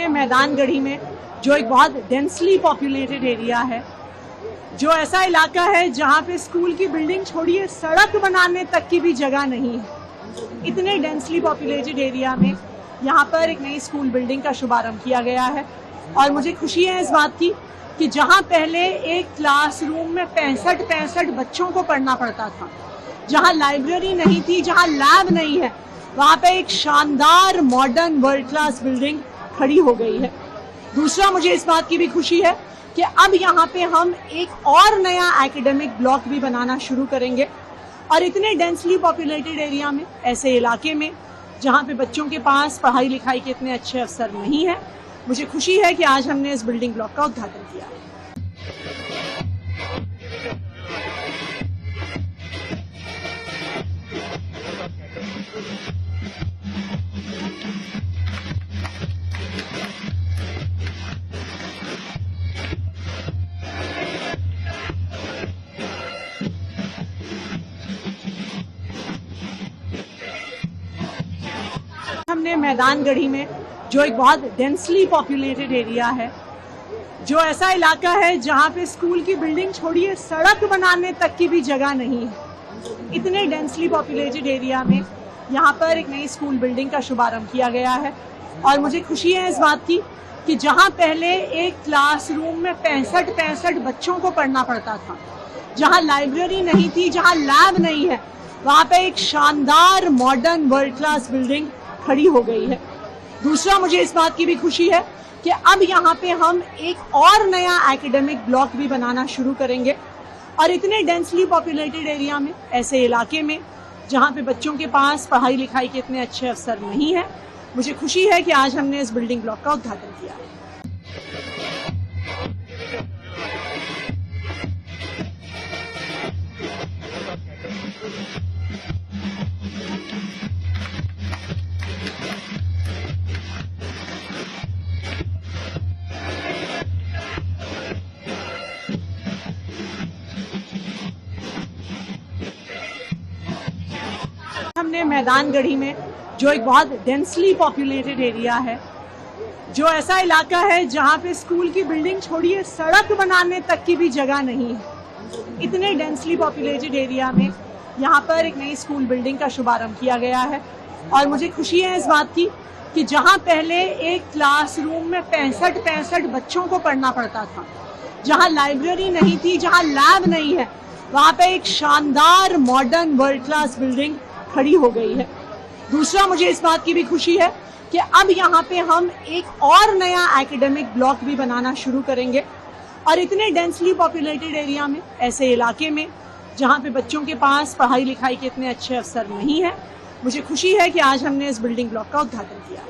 हमने मैदान गढ़ी में, जो एक बहुत डेंसली पॉपुलेटेड एरिया है, जो ऐसा इलाका है जहाँ पे स्कूल की बिल्डिंग छोड़िए सड़क बनाने तक की भी जगह नहीं है। इतने डेंसली पॉपुलेटेड एरिया में यहाँ पर एक नई स्कूल बिल्डिंग का शुभारंभ किया गया है और मुझे खुशी है इस बात की कि जहाँ पहले एक क्लासरूम में 65 बच्चों को पढ़ना पड़ता था, जहाँ लाइब्रेरी नहीं थी, जहाँ लैब नहीं है, वहाँ पे एक शानदार मॉडर्न वर्ल्ड क्लास बिल्डिंग खड़ी हो गई है। दूसरा, मुझे इस बात की भी खुशी है कि अब यहाँ पे हम एक और नया एकेडमिक ब्लॉक भी बनाना शुरू करेंगे और इतने डेंसली पॉपुलेटेड एरिया में, ऐसे इलाके में जहाँ पे बच्चों के पास पढ़ाई लिखाई के इतने अच्छे अवसर नहीं है, मुझे खुशी है कि आज हमने इस बिल्डिंग ब्लॉक का उद्घाटन किया। हमने मैदान गढ़ी में, जो एक बहुत डेंसली पॉपुलेटेड एरिया है, जो ऐसा इलाका है जहाँ पे स्कूल की बिल्डिंग छोड़िए सड़क बनाने तक की भी जगह नहीं है। इतने डेंसली पॉपुलेटेड एरिया में यहाँ पर एक नई स्कूल बिल्डिंग का शुभारंभ किया गया है और मुझे खुशी है इस बात की कि जहाँ पहले एक क्लासरूम में 65 बच्चों को पढ़ना पड़ता था, जहाँ लाइब्रेरी नहीं थी, जहाँ लैब नहीं है, वहाँ पे एक शानदार मॉडर्न वर्ल्ड क्लास बिल्डिंग खड़ी हो गई है। दूसरा, मुझे इस बात की भी खुशी है कि अब यहाँ पे हम एक और नया एकेडमिक ब्लॉक भी बनाना शुरू करेंगे और इतने डेंसली पॉपुलेटेड एरिया में, ऐसे इलाके में जहाँ पे बच्चों के पास पढ़ाई लिखाई के इतने अच्छे अवसर नहीं है, मुझे खुशी है कि आज हमने इस बिल्डिंग ब्लॉक का उद्घाटन किया। हमने मैदान गढ़ी में, जो एक बहुत डेंसली पॉपुलेटेड एरिया है, जो ऐसा इलाका है जहाँ पे स्कूल की बिल्डिंग छोड़िए सड़क बनाने तक की भी जगह नहीं है। इतने डेंसली पॉपुलेटेड एरिया में यहाँ पर एक नई स्कूल बिल्डिंग का शुभारंभ किया गया है और मुझे खुशी है इस बात की कि जहाँ पहले एक क्लासरूम में 65 बच्चों को पढ़ना पड़ता था, जहाँ लाइब्रेरी नहीं थी, जहाँ लैब नहीं है, वहाँ पे एक शानदार मॉडर्न वर्ल्ड क्लास बिल्डिंग खड़ी हो गई है। दूसरा, मुझे इस बात की भी खुशी है कि अब यहाँ पे हम एक और नया एकेडमिक ब्लॉक भी बनाना शुरू करेंगे और इतने डेंसली पॉपुलेटेड एरिया में, ऐसे इलाके में जहाँ पे बच्चों के पास पढ़ाई लिखाई के इतने अच्छे अवसर नहीं है, मुझे खुशी है कि आज हमने इस बिल्डिंग ब्लॉक का उद्घाटन किया।